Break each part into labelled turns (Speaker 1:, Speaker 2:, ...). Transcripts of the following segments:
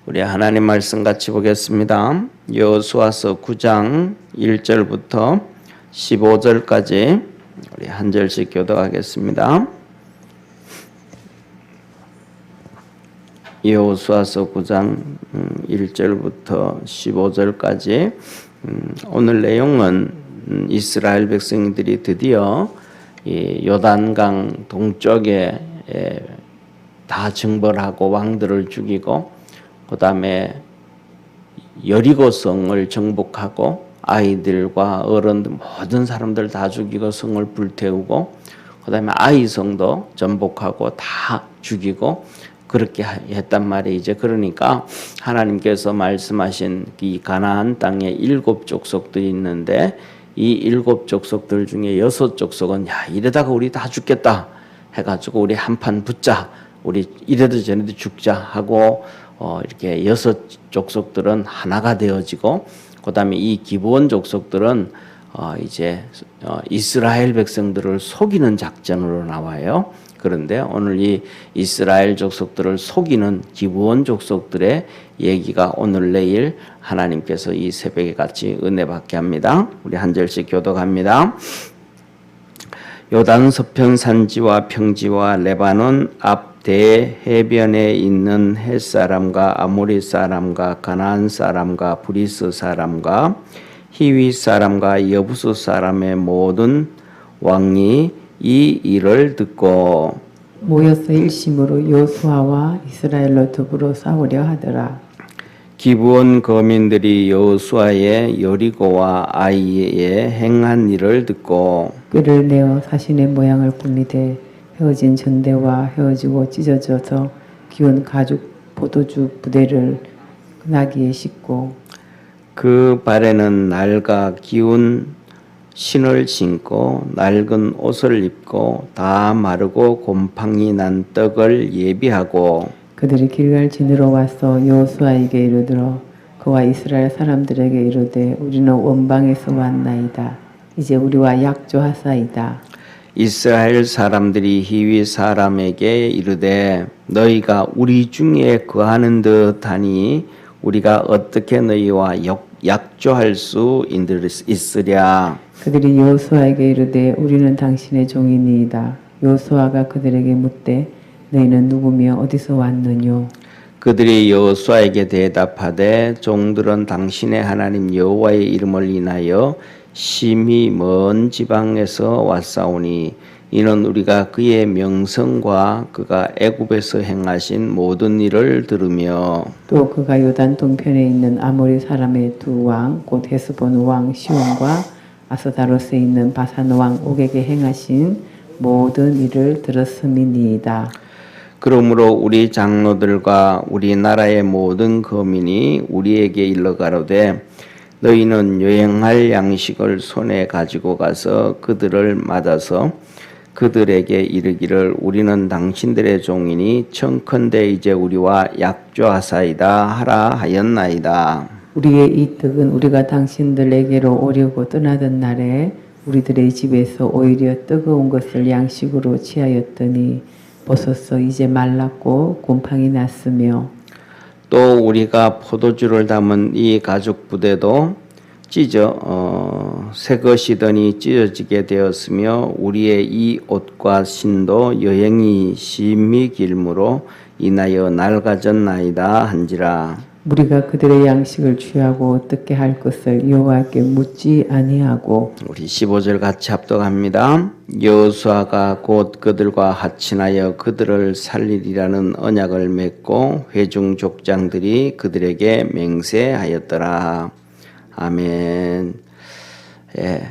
Speaker 1: 우리 하나님 말씀 같이 보겠습니다. 여호수아서 9장 1절부터 15절까지 우리 한 절씩 교독하겠습니다. 여호수아서 9장 1절부터 15절까지 오늘 내용은 이스라엘 백성들이 드디어 이 요단강 동쪽에 다 정벌하고 왕들을 죽이고 그 다음에 여리고성을 정복하고 아이들과 어른들 모든 사람들 다 죽이고 성을 불태우고 그 다음에 아이성도 전복하고 다 죽이고 그렇게 했단 말이죠. 그러니까 하나님께서 말씀하신 이 가나안 땅에 7 족속들이 있는데 이 7 족속들 중에 6 족속은 야 이러다가 우리 다 죽겠다 해가지고 우리 한판 붙자, 우리 이래도 저래도 죽자 하고 이렇게 6 족속들은 하나가 되어지고 그 다음에 이 기브온 족속들은 이제 이스라엘 백성들을 속이는 작전으로 나와요. 그런데 오늘 이 이스라엘 족속들을 속이는 기브온 족속들의 얘기가 오늘 내일 하나님께서 이 새벽에 같이 은혜 받게 합니다. 우리 한 절씩 교독합니다. 요단 서편 산지와 평지와 레바논 앞 대해변에 있는 헷 사람과 아모리 사람과 가나안 사람과 브리스 사람과 히위 사람과 여부수 사람의 모든 왕이 이 일을 듣고
Speaker 2: 모여서 일심으로 여호수아와 이스라엘로 더불어 싸우려 하더라.
Speaker 1: 기브온 거민들이 여호수아의 여리고와 아이에 행한 일을 듣고
Speaker 2: 꾀를 내어 사신의 모양을 꾸미되 헤어진 전대와 헤어지고 찢어져서 기운 가죽 포도주 부대를 나귀에 싣고
Speaker 1: 그 발에는 낡아 기운 신을 신고 낡은 옷을 입고 다 마르고 곰팡이 난 떡을 예비하고
Speaker 2: 그들이 길갈 진으로 와서 여호수아에게 이르들어 그와 이스라엘 사람들에게 이르되 우리는 원방에서 왔나이다. 이제 우리와 약조하사이다.
Speaker 1: 이스라엘 사람들이 히위 사람에게 이르되 너희가 우리 중에 거하는 듯하니 우리가 어떻게 너희와 약조할 수 있으랴.
Speaker 2: 그들이 여호수아에게 이르되 우리는 당신의 종이니이다. 여호수아가 그들에게 묻되 너희는 누구며 어디서 왔느뇨?
Speaker 1: 그들이 여호수아에게 대답하되 종들은 당신의 하나님 여호와의 이름을 인하여 심히 먼 지방에서 왔사오니 이는 우리가 그의 명성과 그가 애굽에서 행하신 모든 일을 들으며
Speaker 2: 또 그가 요단 동편에 있는 아모리 사람의 2 왕 곧 헤스본 왕 시온과 아스다롯에 있는 바산 왕 옥에게 행하신 모든 일을 들었음이니이다.
Speaker 1: 그러므로 우리 장로들과 우리 나라의 모든 거민이 우리에게 일러 가로되 너희는 여행할 양식을 손에 가지고 가서 그들을 맞아서 그들에게 이르기를 우리는 당신들의 종이니 청컨대 이제 우리와 약조하사이다 하라 하였나이다.
Speaker 2: 우리의 이 떡은 우리가 당신들에게로 오려고 떠나던 날에 우리들의 집에서 오히려 뜨거운 것을 양식으로 취하였더니 버섯서 이제 말랐고 곰팡이 났으며
Speaker 1: 또 우리가 포도주를 담은 이 가죽 부대도 새 것이더니 찢어지게 되었으며 우리의 이 옷과 신도 여행이 심히 길므로 인하여 낡아졌나이다 한지라.
Speaker 2: 우리가 그들의 양식을 취하고 어떻게 할 것을 여호와께 묻지 아니하고
Speaker 1: 우리 15절 같이 합독합니다. 여호수아가 곧 그들과 합친하여 그들을 살리리라는 언약을 맺고 회중 족장들이 그들에게 맹세하였더라. 아멘. 예.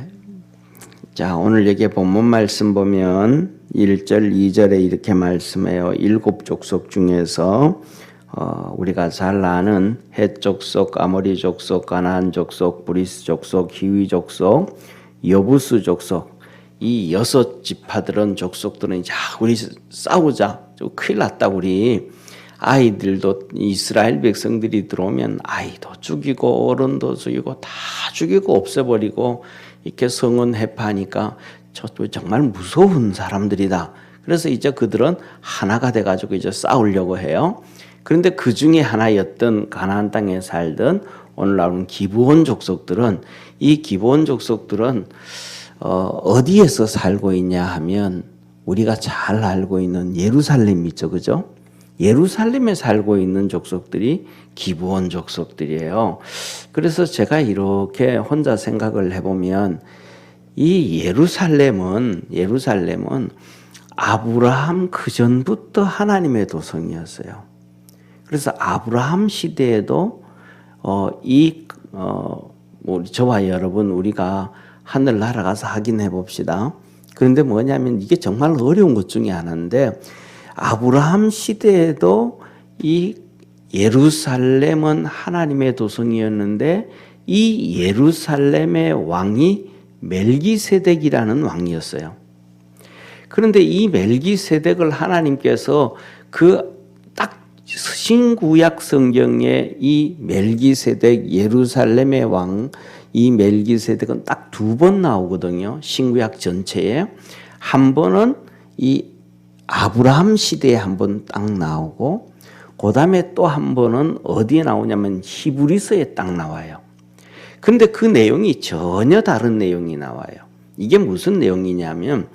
Speaker 1: 자, 오늘 여기 본문 말씀 보면 1절, 2절에 이렇게 말씀해요. 7 족속 중에서 우리가 잘 아는 헷 족속, 아모리 족속, 가나안 족속, 브리스 족속, 히위 족속, 여부수 족속 이 6 지파들은 족속들은 자 우리 싸우자, 좀 큰일 났다 우리. 아이들도 이스라엘 백성들이 들어오면 아이도 죽이고 어른도 죽이고 다 죽이고 없애버리고 이렇게 성은 해파하니까 정말 무서운 사람들이다. 그래서 이제 그들은 하나가 돼가지고 이제 싸우려고 해요. 그런데 그 중에 하나였던 가나안 땅에 살던 오늘 나오는 기브온 족속들은 이 기브온 족속들은 어디에서 살고 있냐 하면 우리가 잘 알고 있는 예루살렘이죠, 그죠? 예루살렘에 살고 있는 족속들이 기브온 족속들이에요. 그래서 제가 이렇게 혼자 생각을 해보면 이 예루살렘은 아브라함 그 전부터 하나님의 도성이었어요. 그래서 아브라함 시대에도 저와 여러분 우리가 하늘 날아가서 확인해 봅시다. 그런데 뭐냐면 이게 정말 어려운 것 중에 하나인데 아브라함 시대에도 이 예루살렘은 하나님의 도성이었는데 이 예루살렘의 왕이 멜기세덱이라는 왕이었어요. 그런데 이 멜기세덱을 하나님께서 딱 신구약 성경에 이 멜기세덱 예루살렘의 왕 이 멜기세덱은 딱 2번 나오거든요. 신구약 전체에. 한 번은 이 아브라함 시대에 한 번 딱 나오고 그 다음에 또 한 번은 어디에 나오냐면 히브리서에 딱 나와요. 근데 그 내용이 전혀 다른 내용이 나와요. 이게 무슨 내용이냐면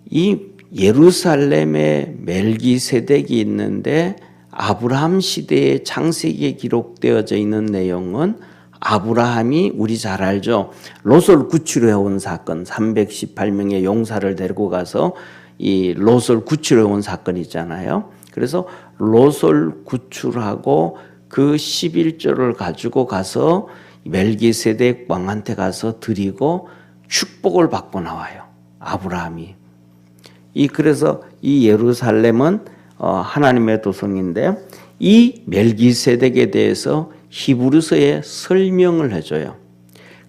Speaker 1: 이 예루살렘에 멜기세덱이 있는데 아브라함 시대의 창세기에 기록되어져 있는 내용은 아브라함이 우리 잘 알죠. 롯을 구출해 온 사건 318명의 용사를 데리고 가서 이 롯을 구출해 온 사건 있잖아요. 그래서 롯을 구출하고 그 11조를 가지고 가서 멜기세덱 왕한테 가서 드리고 축복을 받고 나와요. 아브라함이. 그래서 이 예루살렘은 하나님의 도성인데 이 멜기세덱에 대해서 히브리서에 설명을 해줘요.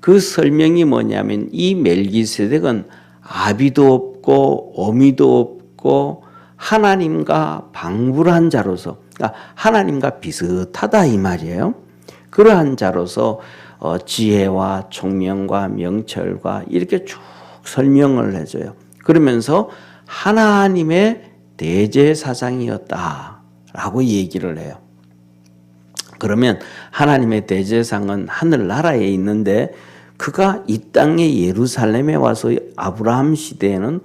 Speaker 1: 그 설명이 뭐냐면 이 멜기세덱은 아비도 없고 어미도 없고 하나님과 방불한 자로서 그러니까 하나님과 비슷하다 이 말이에요. 그러한 자로서 지혜와 총명과 명철과 이렇게 쭉 설명을 해줘요. 그러면서 하나님의 대제사장이었다라고 얘기를 해요. 그러면 하나님의 대제사장은 하늘나라에 있는데 그가 이 땅의 예루살렘에 와서 아브라함 시대에는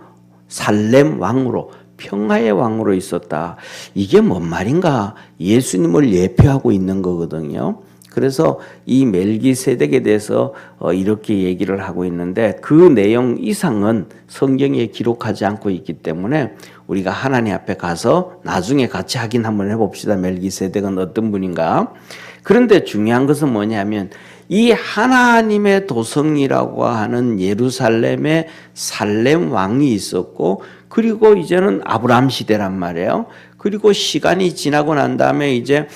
Speaker 1: 살렘 왕으로 평화의 왕으로 있었다. 이게 뭔 말인가? 예수님을 예표하고 있는 거거든요. 그래서 이 멜기세덱에 대해서 이렇게 얘기를 하고 있는데 그 내용 이상은 성경에 기록하지 않고 있기 때문에 우리가 하나님 앞에 가서 나중에 같이 확인 한번 해봅시다. 멜기세덱은 어떤 분인가? 그런데 중요한 것은 뭐냐면 이 하나님의 도성이라고 하는 예루살렘에 살렘 왕이 있었고 그리고 이제는 아브라함 시대란 말이에요. 그리고 시간이 지나고 난 다음에 이제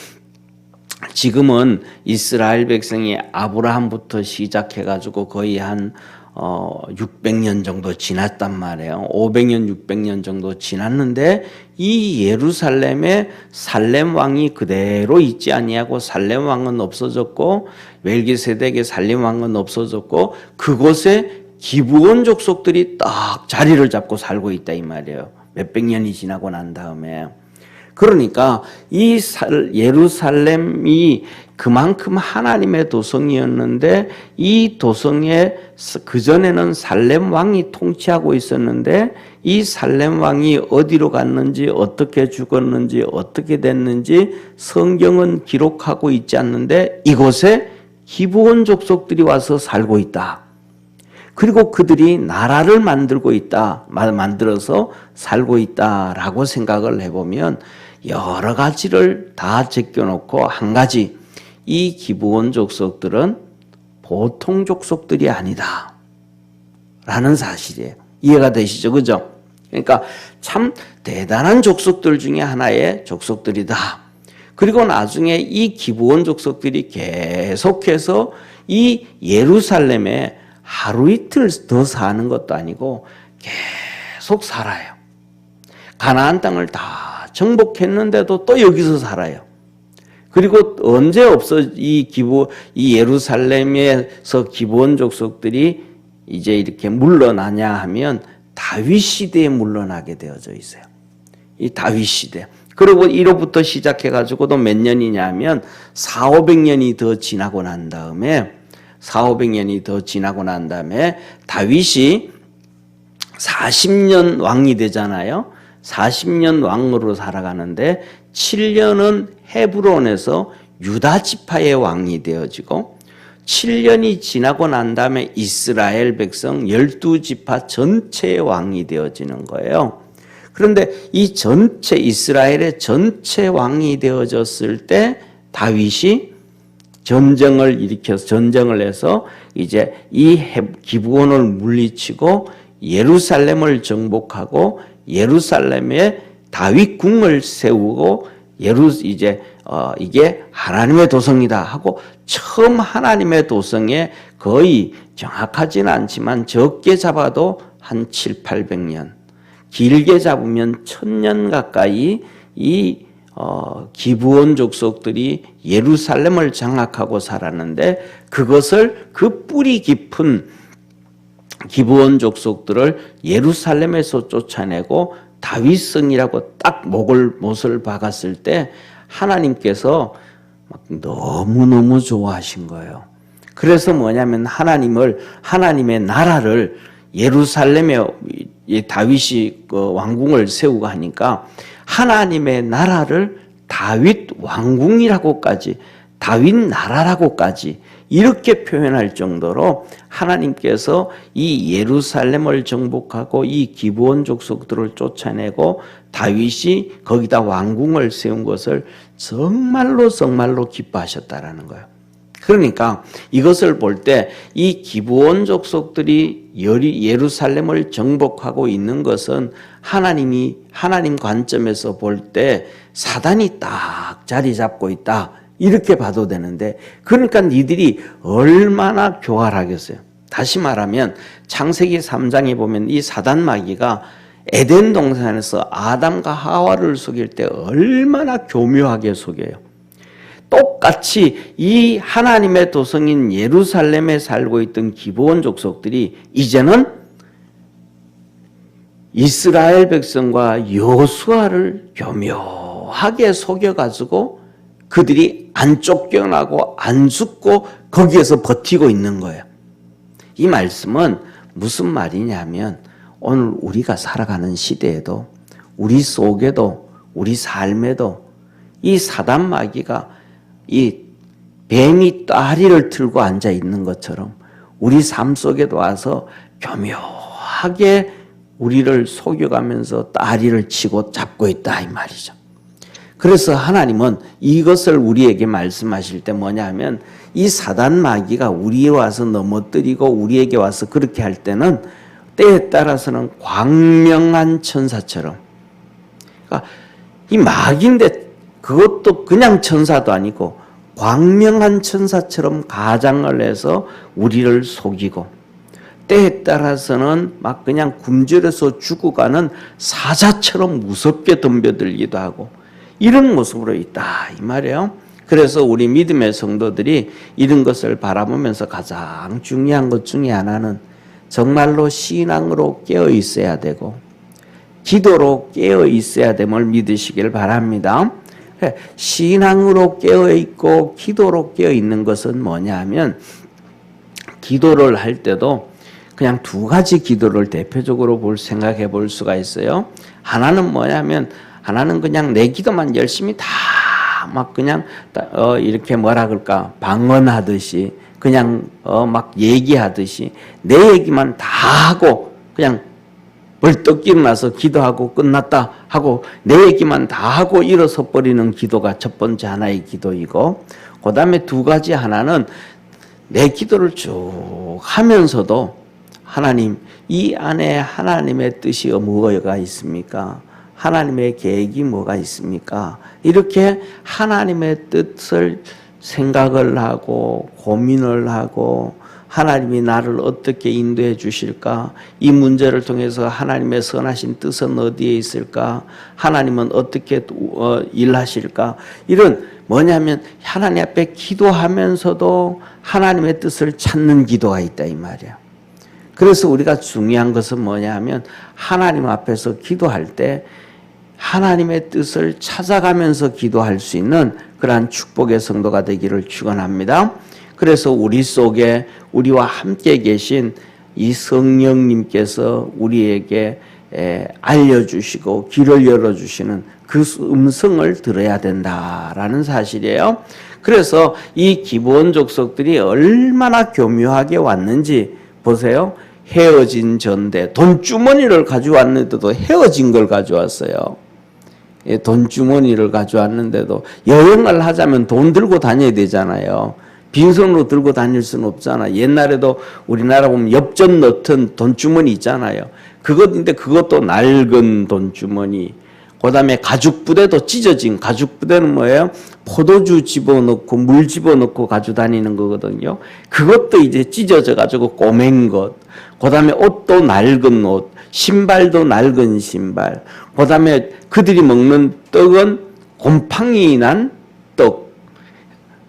Speaker 1: 지금은 이스라엘 백성이 아브라함부터 시작해가지고 거의 한 600년 정도 지났단 말이에요. 500년, 600년 정도 지났는데 이 예루살렘에 살렘 왕이 그대로 있지 아니하고 살렘 왕은 없어졌고 멜기세덱의 살렘 왕은 없어졌고 그곳에 기브온 족속들이 딱 자리를 잡고 살고 있다 이 말이에요. 몇백 년이 지나고 난 다음에. 그러니까 이 예루살렘이 그만큼 하나님의 도성이었는데 이 도성에 그전에는 살렘 왕이 통치하고 있었는데 이 살렘 왕이 어디로 갔는지 어떻게 죽었는지 어떻게 됐는지 성경은 기록하고 있지 않는데 이곳에 기브온 족속들이 와서 살고 있다. 그리고 그들이 나라를 만들고 있다. 만들어서 살고 있다라고 생각을 해보면 여러 가지를 다 제껴놓고 한 가지 이 기브온 족속들은 보통 족속들이 아니다 라는 사실이에요. 이해가 되시죠? 그죠? 그러니까 참 대단한 족속들 중에 하나의 족속들이다. 그리고 나중에 이 기브온 족속들이 계속해서 이 예루살렘에 하루 이틀 더 사는 것도 아니고 계속 살아요. 가나안 땅을 다 정복했는데도 또 여기서 살아요. 그리고 언제 없어 이 예루살렘에서 기브온 족속들이 이제 이렇게 물러나냐 하면 다윗 시대에 물러나게 되어져 있어요. 이 다윗 시대. 그리고 1호부터 시작해가지고도 몇 년이냐면 400~500년이 더 지나고 난 다음에 다윗이 40년 왕이 되잖아요. 40년 왕으로 살아가는데 7년은 헤브론에서 유다 지파의 왕이 되어지고 7년이 지나고 난 다음에 이스라엘 백성 12지파 전체의 왕이 되어지는 거예요. 그런데 이 전체 이스라엘의 전체 왕이 되어졌을 때 다윗이 전쟁을 해서 이제 이 기브온을 물리치고 예루살렘을 정복하고 예루살렘에 다윗 궁을 세우고 이게 하나님의 도성이다 하고 처음 하나님의 도성에 거의 정확하지는 않지만 적게 잡아도 한 700~800년, 길게 잡으면 1000년 가까이 이 기브온 족속들이 예루살렘을 장악하고 살았는데 그것을 그 뿌리 깊은 기브온 족속들을 예루살렘에서 쫓아내고 다윗성이라고 딱 못을 박았을 때 하나님께서 막 너무너무 좋아하신 거예요. 그래서 뭐냐면 하나님의 나라를 예루살렘에 다윗이 왕궁을 세우고 하니까 하나님의 나라를 다윗 왕궁이라고까지 다윗 나라라고까지 이렇게 표현할 정도로 하나님께서 이 예루살렘을 정복하고 이 기브온 족속들을 쫓아내고 다윗이 거기다 왕궁을 세운 것을 정말로 기뻐하셨다라는 거예요. 그러니까 이것을 볼 때 이 기브온 족속들이 예루살렘을 정복하고 있는 것은 하나님 관점에서 볼 때 사단이 딱 자리 잡고 있다. 이렇게 봐도 되는데 그러니까 니들이 얼마나 교활하겠어요. 다시 말하면 창세기 3장에 보면 이 사단 마귀가 에덴 동산에서 아담과 하와를 속일 때 얼마나 교묘하게 속여요. 똑같이 이 하나님의 도성인 예루살렘에 살고 있던 기브온 족속들이 이제는 이스라엘 백성과 여호수아를 교묘하게 속여가지고 그들이 안 쫓겨나고 안 죽고 거기에서 버티고 있는 거예요. 이 말씀은 무슨 말이냐면 오늘 우리가 살아가는 시대에도 우리 속에도 우리 삶에도 이 사단 마귀가 이 뱀이 다리를 틀고 앉아 있는 것처럼 우리 삶 속에도 와서 교묘하게 우리를 속여가면서 다리를 치고 잡고 있다 이 말이죠. 그래서 하나님은 이것을 우리에게 말씀하실 때 뭐냐면 이 사단 마귀가 우리에 와서 넘어뜨리고 우리에게 와서 그렇게 할 때는 때에 따라서는 광명한 천사처럼, 그러니까 이 마귀인데 그것도 그냥 천사도 아니고 광명한 천사처럼 가장을 해서 우리를 속이고 때에 따라서는 막 그냥 굶주려서 죽어가는 사자처럼 무섭게 덤벼들기도 하고 이런 모습으로 있다 이 말이에요. 그래서 우리 믿음의 성도들이 이런 것을 바라보면서 가장 중요한 것 중에 하나는 정말로 신앙으로 깨어 있어야 되고 기도로 깨어 있어야 됨을 믿으시길 바랍니다. 신앙으로 깨어 있고 기도로 깨어 있는 것은 뭐냐 하면 기도를 할 때도 그냥 두 가지 기도를 대표적으로 생각해 볼 수가 있어요. 하나는 뭐냐면 하나는 그냥 내 기도만 열심히 다 막 그냥 이렇게 뭐라 그럴까 방언하듯이 그냥 막 얘기하듯이 내 얘기만 다 하고 그냥 벌떡 일어나서 기도하고 끝났다 하고 내 얘기만 다 하고 일어서 버리는 기도가 첫 번째 하나의 기도이고, 그 다음에 두 가지 하나는 내 기도를 쭉 하면서도 하나님 이 안에 하나님의 뜻이 뭐가 있습니까? 하나님의 계획이 뭐가 있습니까? 이렇게 하나님의 뜻을 생각을 하고 고민을 하고 하나님이 나를 어떻게 인도해 주실까? 이 문제를 통해서 하나님의 선하신 뜻은 어디에 있을까? 하나님은 어떻게 일하실까? 이런 뭐냐면 하나님 앞에 기도하면서도 하나님의 뜻을 찾는 기도가 있다 이 말이야. 그래서 우리가 중요한 것은 뭐냐 하면 하나님 앞에서 기도할 때 하나님의 뜻을 찾아가면서 기도할 수 있는 그러한 축복의 성도가 되기를 축원합니다. 그래서 우리 속에 우리와 함께 계신 이 성령님께서 우리에게 알려주시고 귀를 열어주시는 그 음성을 들어야 된다라는 사실이에요. 그래서 이 기브온 족속들이 얼마나 교묘하게 왔는지 보세요. 헤어진 전대, 돈주머니를 가져왔는데도 헤어진 걸 가져왔어요. 돈주머니를 가져왔는데도 여행을 하자면 돈 들고 다녀야 되잖아요. 빈손으로 들고 다닐 수는 없잖아. 옛날에도 우리나라 보면 엽전 넣던 돈주머니 있잖아요. 그것인데 그것도 낡은 돈주머니. 그 다음에 가죽부대도 찢어진, 가죽부대는 뭐예요? 포도주 집어넣고 물 집어넣고 가지고 다니는 거거든요. 그것도 이제 찢어져 가지고 꼬맨 것. 그 다음에 옷도 낡은 옷, 신발도 낡은 신발. 그 다음에 그들이 먹는 떡은 곰팡이 난 떡.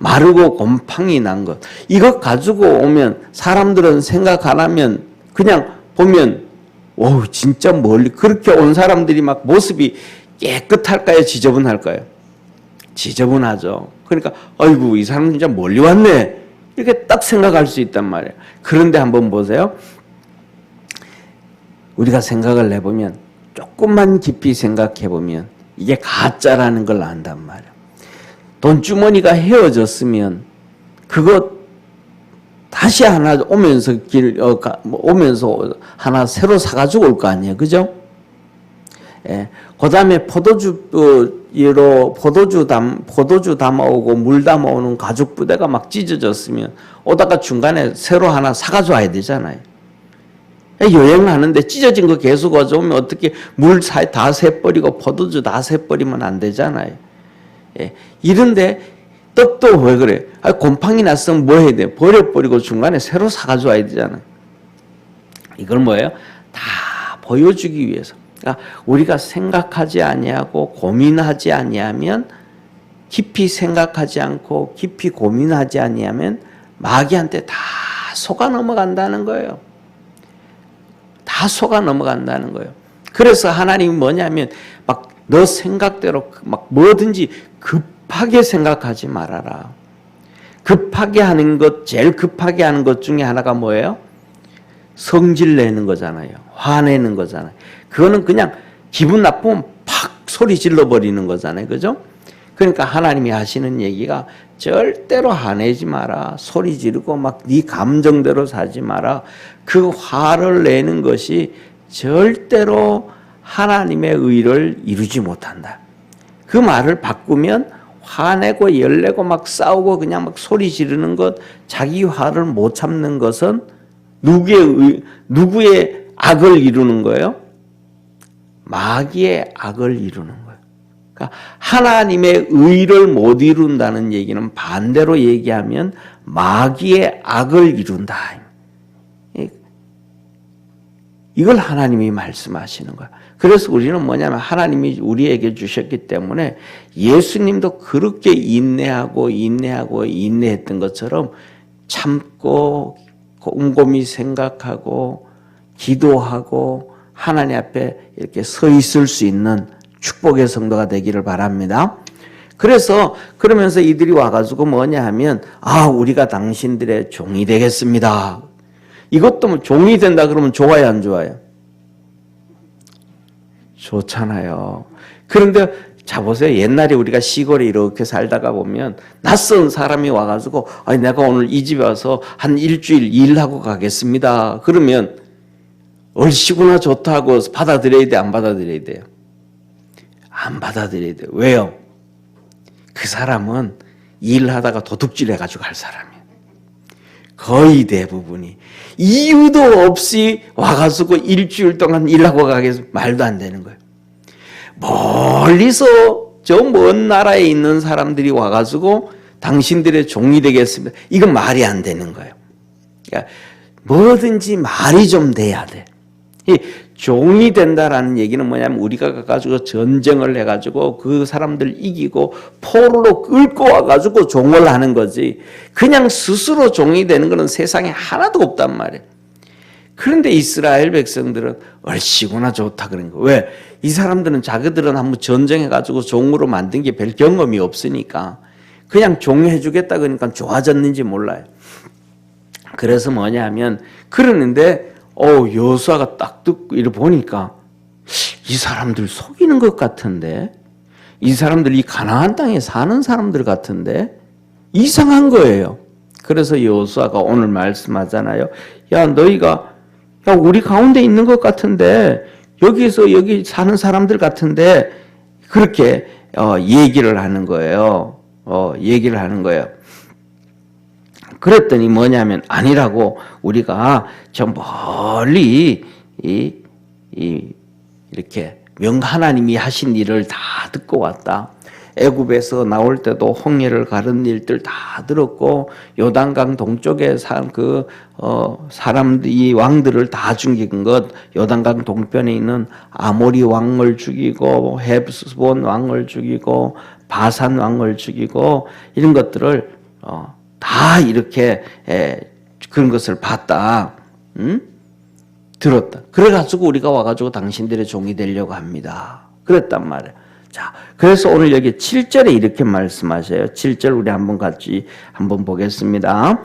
Speaker 1: 마르고 곰팡이 난 것. 이것 가지고 오면 사람들은 생각 안 하면 그냥 보면 오, 진짜 멀리 그렇게 온 사람들이 막 모습이 깨끗할까요? 지저분할까요? 지저분하죠. 그러니까 아이고 이 사람 진짜 멀리 왔네 이렇게 딱 생각할 수 있단 말이에요. 그런데 한번 보세요. 우리가 생각을 해보면 조금만 깊이 생각해 보면 이게 가짜라는 걸 안단 말이에요. 돈주머니가 헤어졌으면 그거 다시 하나 오면서 오면서 하나 새로 사가지고 올 거 아니에요, 그죠? 예. 그 다음에 포도주 담아오고 물 담아오는 가죽 부대가 막 찢어졌으면 오다가 중간에 새로 하나 사가지고 와야 되잖아요. 여행하는데 찢어진 거 계속 가져오면 어떻게 물 다 새버리고 포도주 다 새버리면 안 되잖아요. 예. 이런데 떡도 왜 그래? 곰팡이 났으면 뭐 해야 돼? 버려버리고 중간에 새로 사가지고 와야 되잖아. 이걸 뭐예요? 다 보여주기 위해서. 그러니까 우리가 생각하지 아니하고 고민하지 아니하면 깊이 생각하지 않고 깊이 고민하지 아니하면 마귀한테 다 속아 넘어간다는 거예요. 다 속아 넘어간다는 거예요. 그래서 하나님이 뭐냐면 막 너 생각대로 막 뭐든지 급하게 생각하지 말아라. 급하게 하는 것, 제일 급하게 하는 것 중에 하나가 뭐예요? 성질 내는 거잖아요. 화내는 거잖아요. 그거는 그냥 기분 나쁘면 팍 소리 질러버리는 거잖아요. 그죠? 그러니까 하나님이 하시는 얘기가 절대로 화내지 마라. 소리 지르고 막 네 감정대로 살지 마라. 그 화를 내는 것이 절대로 하나님의 의를 이루지 못한다. 그 말을 바꾸면 화내고 열내고 막 싸우고 그냥 막 소리 지르는 것, 자기 화를 못 참는 것은 누구의 악을 이루는 거예요? 마귀의 악을 이루는 거예요. 그러니까 하나님의 의를 못 이룬다는 얘기는 반대로 얘기하면 마귀의 악을 이룬다. 이걸 하나님이 말씀하시는 거예요. 그래서 우리는 뭐냐면 하나님이 우리에게 주셨기 때문에 예수님도 그렇게 인내했던 것처럼 참고 곰곰이 생각하고 기도하고 하나님 앞에 이렇게 서 있을 수 있는 축복의 성도가 되기를 바랍니다. 그래서 그러면서 이들이 와가지고 뭐냐 하면 우리가 당신들의 종이 되겠습니다. 이것도 뭐 종이 된다 그러면 좋아요, 안 좋아요? 좋잖아요. 그런데 자 보세요. 옛날에 우리가 시골에 이렇게 살다가 보면 낯선 사람이 와가지고 내가 오늘 이 집에 와서 한 일주일 일하고 가겠습니다. 그러면 얼씨구나 좋다 하고 받아들여야 돼, 안 받아들여야 돼요? 안 받아들여야 돼요. 왜요? 그 사람은 일하다가 도둑질 해가지고 갈 사람이에요. 거의 대부분이 이유도 없이 와가지고 일주일 동안 일하고 가겠습니다. 말도 안 되는 거예요. 멀리서 저 먼 나라에 있는 사람들이 와가지고 당신들의 종이 되겠습니다. 이건 말이 안 되는 거예요. 그러니까 뭐든지 말이 좀 돼야 돼. 이 종이 된다라는 얘기는 뭐냐면 우리가 가가지고 전쟁을 해가지고 그 사람들 이기고 포로로 끌고 와가지고 종을 하는 거지. 그냥 스스로 종이 되는 거는 세상에 하나도 없단 말이에요. 그런데 이스라엘 백성들은 얼씨구나 좋다 그런 거. 왜? 이 사람들은 자기들은 한번 전쟁해가지고 종으로 만든 게 별 경험이 없으니까 그냥 종 해주겠다 그러니까 좋아졌는지 몰라요. 그래서 뭐냐 하면 그러는데 여호수아가 딱 듣고 이렇게 보니까 이 사람들 속이는 것 같은데, 이 사람들 이 가나안 땅에 사는 사람들 같은데 이상한 거예요. 그래서 여호수아가 오늘 말씀하잖아요. 야, 너희가 우리 가운데 있는 것 같은데 여기 사는 사람들 같은데 그렇게 얘기를 하는 거예요. 얘기를 하는 거예요. 그랬더니 뭐냐면 아니라고, 우리가 저 멀리 이렇게 하나님이 하신 일을 다 듣고 왔다. 애굽에서 나올 때도 홍해를 가른 일들 다 들었고, 요단강 동쪽에 산 사람들이 왕들을 다 죽인 것, 요단강 동편에 있는 아모리 왕을 죽이고 헤브스본 왕을 죽이고 바산 왕을 죽이고 이런 것들을 다 이렇게 그런 것을 봤다. 들었다. 그래가지고 우리가 와가지고 당신들의 종이 되려고 합니다. 그랬단 말이에요. 자, 그래서 오늘 여기 7절에 이렇게 말씀하셔요. 7절 우리 같이 한번 보겠습니다.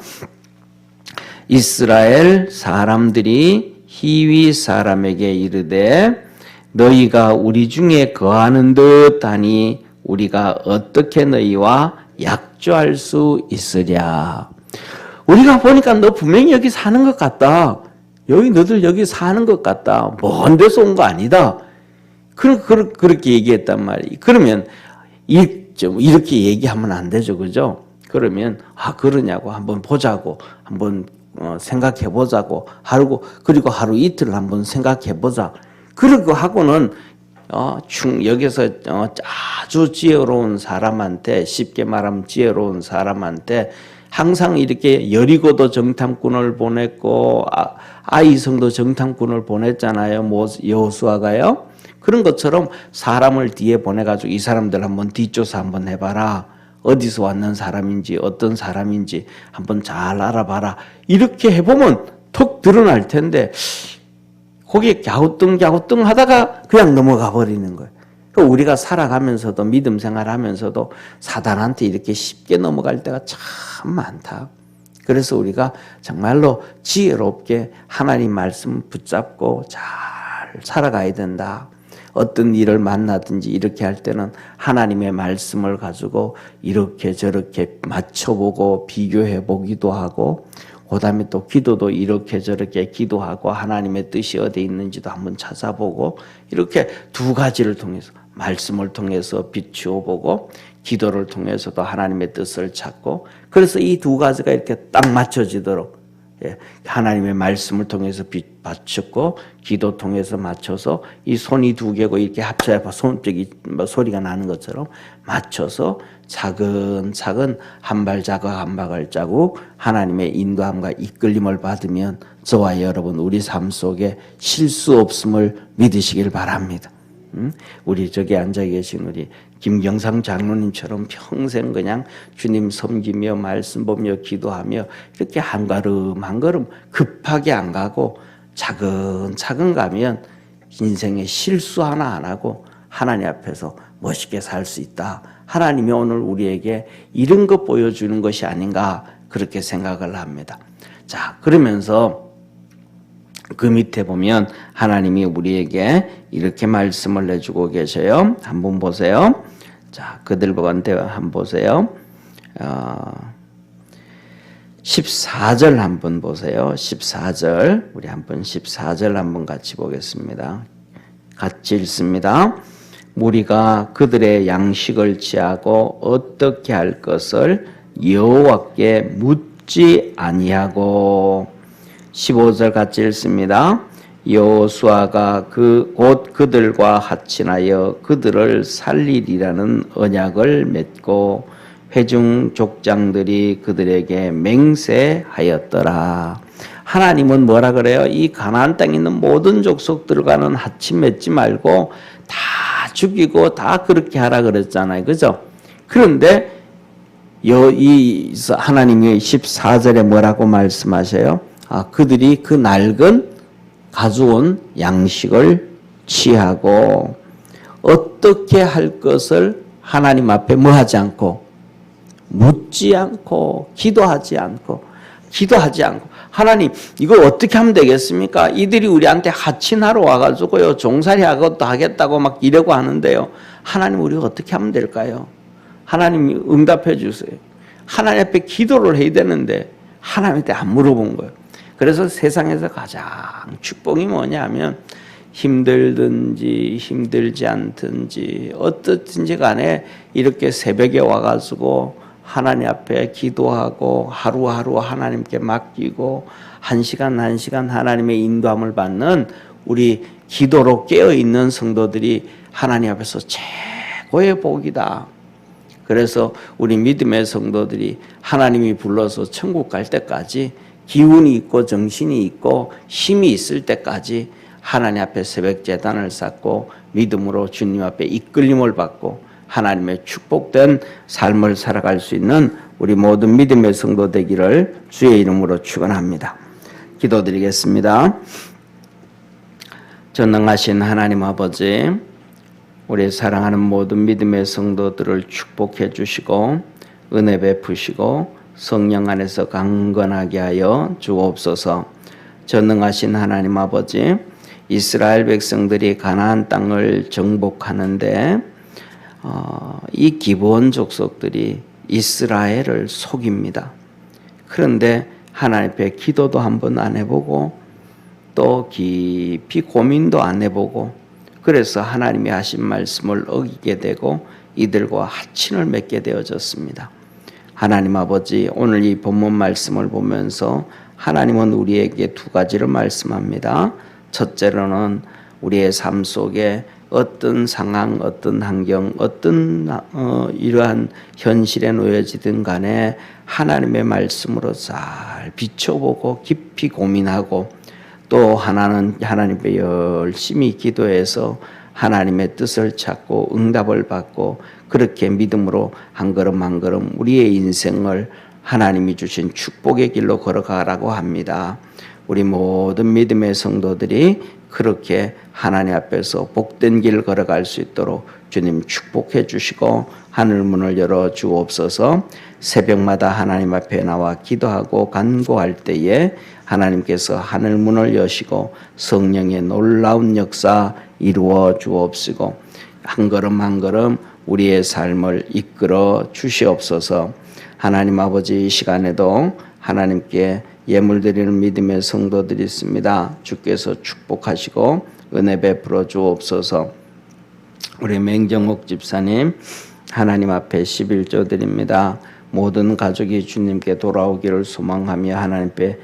Speaker 1: 이스라엘 사람들이 히위 사람에게 이르되 너희가 우리 중에 거하는 듯 하니 우리가 어떻게 너희와 약조할 수 있으랴. 우리가 보니까 너 분명히 여기 사는 것 같다. 너희들 여기 사는 것 같다. 먼 데서 온 거 아니다. 그렇게 얘기했단 말이에요. 그러면 이렇게 얘기하면 안 되죠, 그죠? 그러면 그러냐고 한번 보자고, 한번 생각해 보자고, 그리고 하루 이틀 한번 생각해 보자. 그러고 하고는 여기서 아주 지혜로운 사람한테, 쉽게 말하면 지혜로운 사람한테 항상 이렇게 여리고도 정탐꾼을 보냈고 아이성도 정탐꾼을 보냈잖아요. 여호수아가요. 그런 것처럼 사람을 뒤에 보내가지고 이 사람들 한번 뒷조사 한번 해봐라. 어디서 왔는 사람인지 어떤 사람인지 한번 잘 알아봐라. 이렇게 해보면 톡 드러날 텐데 거기에 갸우뚱 하다가 그냥 넘어가 버리는 거예요. 우리가 살아가면서도 믿음 생활하면서도 사단한테 이렇게 쉽게 넘어갈 때가 참 많다. 그래서 우리가 정말로 지혜롭게 하나님 말씀 붙잡고 잘 살아가야 된다. 어떤 일을 만나든지 이렇게 할 때는 하나님의 말씀을 가지고 이렇게 저렇게 맞춰보고 비교해보기도 하고, 그 다음에 또 기도도 이렇게 저렇게 기도하고 하나님의 뜻이 어디 있는지도 한번 찾아보고, 이렇게 두 가지를 통해서 말씀을 통해서 비추어 보고 기도를 통해서도 하나님의 뜻을 찾고, 그래서 이 두 가지가 이렇게 딱 맞춰지도록 하나님의 말씀을 통해서 맞췄고 기도 통해서 맞춰서 이 손이 두 개고 이렇게 합쳐야 손뼉이 소리가 나는 것처럼 맞춰서 차근차근 한 발자국 한 발자국 하나님의 인도함과 이끌림을 받으면 저와 여러분 우리 삶 속에 실수 없음을 믿으시길 바랍니다. 우리 저기 앉아 계신 우리 김경상 장로님처럼 평생 그냥 주님 섬기며 말씀 보며 기도하며 이렇게 한 걸음 한 걸음 급하게 안 가고 차근차근 가면 인생에 실수 하나 안 하고 하나님 앞에서 멋있게 살 수 있다. 하나님이 오늘 우리에게 이런 것 보여주는 것이 아닌가 그렇게 생각을 합니다. 자, 그러면서 그 밑에 보면 하나님이 우리에게 이렇게 말씀을 해주고 계셔요. 한번 보세요. 자, 그들한테 한번 보세요. 14절 한번 보세요. 14절 우리 한번 14절 한번 같이 보겠습니다. 같이 읽습니다. 우리가 그들의 양식을 취하고 어떻게 할 것을 여호와께 묻지 아니하고, 15절 같이 읽습니다. 여호수아가 곧 그들과 합친하여 그들을 살리리라는 언약을 맺고 회중 족장들이 그들에게 맹세하였더라. 하나님은 뭐라 그래요? 이 가나안 땅에 있는 모든 족속들과는 합친 맺지 말고 다 죽이고 다 그렇게 하라 그랬잖아요. 그죠? 그런데 하나님이 14절에 뭐라고 말씀하셔요? 그들이 그 낡은 가져온 양식을 취하고 어떻게 할 것을 하나님 앞에 뭐 하지 않고 묻지 않고 기도하지 않고 하나님 이거 어떻게 하면 되겠습니까? 이들이 우리한테 하친하러 와가지고요 종살이 하겠다고 막 이러고 하는데요. 하나님 우리가 어떻게 하면 될까요? 하나님 응답해 주세요. 하나님 앞에 기도를 해야 되는데 하나님한테 안 물어본 거예요. 그래서 세상에서 가장 축복이 뭐냐면 힘들든지 힘들지 않든지 어떻든지 간에 이렇게 새벽에 와가지고 하나님 앞에 기도하고 하루하루 하나님께 맡기고 한 시간 하나님의 인도함을 받는 우리 기도로 깨어있는 성도들이 하나님 앞에서 최고의 복이다. 그래서 우리 믿음의 성도들이 하나님이 불러서 천국 갈 때까지 기운이 있고 정신이 있고 힘이 있을 때까지 하나님 앞에 새벽 제단을 쌓고 믿음으로 주님 앞에 이끌림을 받고 하나님의 축복된 삶을 살아갈 수 있는 우리 모든 믿음의 성도 되기를 주의 이름으로 축원합니다. 기도드리겠습니다. 전능하신 하나님 아버지, 우리 사랑하는 모든 믿음의 성도들을 축복해 주시고 은혜 베푸시고 성령 안에서 강건하게 하여 주옵소서. 전능하신 하나님 아버지, 이스라엘 백성들이 가나안 땅을 정복하는데 이 기브온 족속들이 이스라엘을 속입니다. 그런데 하나님 앞에 기도도 한번 안 해보고 또 깊이 고민도 안 해보고 그래서 하나님이 하신 말씀을 어기게 되고 이들과 하친을 맺게 되어졌습니다. 하나님 아버지, 오늘 이 본문 말씀을 보면서 하나님은 우리에게 두 가지를 말씀합니다. 첫째로는 우리의 삶 속에 어떤 상황, 어떤 환경, 어떤 이러한 현실에 놓여지든 간에 하나님의 말씀으로 잘 비춰보고 깊이 고민하고 또 하나는 하나님께 열심히 기도해서 하나님의 뜻을 찾고 응답을 받고 그렇게 믿음으로 한 걸음 한 걸음 우리의 인생을 하나님이 주신 축복의 길로 걸어가라고 합니다. 우리 모든 믿음의 성도들이 그렇게 하나님 앞에서 복된 길 걸어갈 수 있도록 주님 축복해 주시고 하늘 문을 열어 주옵소서. 새벽마다 하나님 앞에 나와 기도하고 간구할 때에 하나님께서 하늘 문을 여시고 성령의 놀라운 역사 이루어 주옵시고 한 걸음 한 걸음 우리의 삶을 이끌어 주시옵소서. 하나님 아버지, 이 시간에도 하나님께 예물 드리는 믿음의 성도들이 있습니다. 주께서 축복하시고 은혜 베풀어 주옵소서. 우리 맹정옥 집사님 하나님 앞에 11조 드립니다. 모든 가족이 주님께 돌아오기를 소망하며 하나님 앞에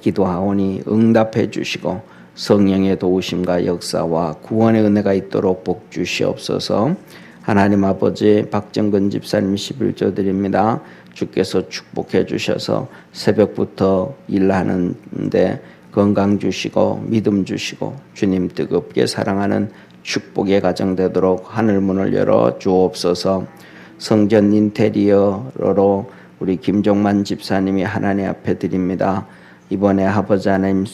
Speaker 1: 기도하오니 응답해 주시고 성령의 도우심과 역사와 구원의 은혜가 있도록 복 주시옵소서. 하나님 아버지, 박정근 집사님 11조 드립니다. 주께서 축복해 주셔서 새벽부터 일하는데 건강 주시고 믿음 주시고 주님 뜨겁게 사랑하는 축복의 가정 되도록 하늘 문을 열어 주옵소서. 성전 인테리어로 우리 김종만 집사님이 하나님 앞에 드립니다. 이번에 아버지 하나님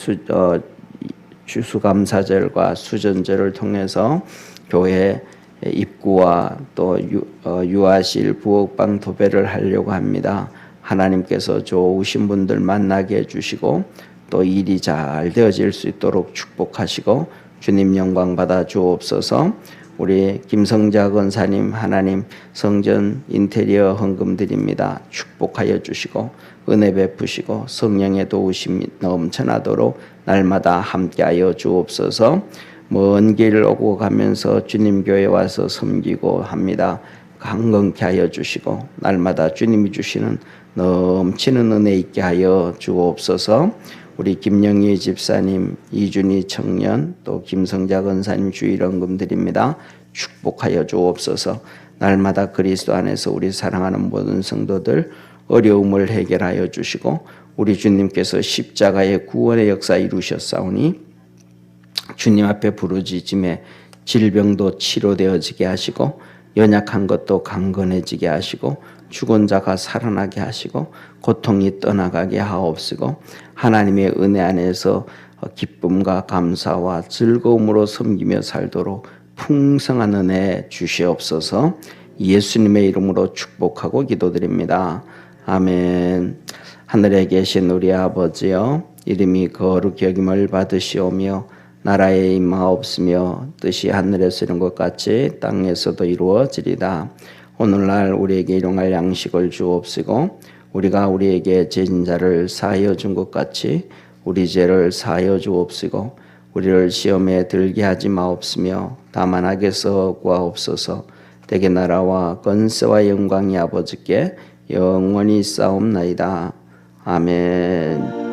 Speaker 1: 추수감사절과 수전절을 통해서 교회 입구와 또 유아실 부엌방 도배를 하려고 합니다. 하나님께서 좋으신 분들 만나게 해주시고 또 일이 잘 되어질 수 있도록 축복하시고 주님 영광 받아 주옵소서. 우리 김성자 권사님 하나님 성전 인테리어 헌금 드립니다. 축복하여 주시고 은혜 베푸시고 성령의 도우심이 넘쳐나도록 날마다 함께하여 주옵소서. 먼 길 오고 가면서 주님 교회 와서 섬기고 합니다. 강건케 하여 주시고 날마다 주님이 주시는 넘치는 은혜 있게 하여 주옵소서. 우리 김영희 집사님, 이준희 청년, 또 김성자 권사님 주일헌금 드립니다. 축복하여 주옵소서. 날마다 그리스도 안에서 우리 사랑하는 모든 성도들 어려움을 해결하여 주시고 우리 주님께서 십자가의 구원의 역사 이루셨사오니 주님 앞에 부르짖음에 질병도 치료되어지게 하시고 연약한 것도 강건해지게 하시고 죽은 자가 살아나게 하시고 고통이 떠나가게 하옵시고 하나님의 은혜 안에서 기쁨과 감사와 즐거움으로 섬기며 살도록 풍성한 은혜 주시옵소서. 예수님의 이름으로 축복하고 기도드립니다. 아멘. 하늘에 계신 우리 아버지여, 이름이 거룩히 여김을 받으시오며 나라에 임하옵시며 뜻이 하늘에서 이룬 것 같이 땅에서도 이루어지리다. 오늘날 우리에게 일용할 양식을 주옵시고 우리가 우리에게 죄진 자를 사하여 준 것 같이 우리 죄를 사하여 주옵시고 우리를 시험에 들게 하지 마옵시며 다만 악에서 구하옵소서. 대개 나라와 권세와 영광이 아버지께 영원히 있사옵나이다. 아멘.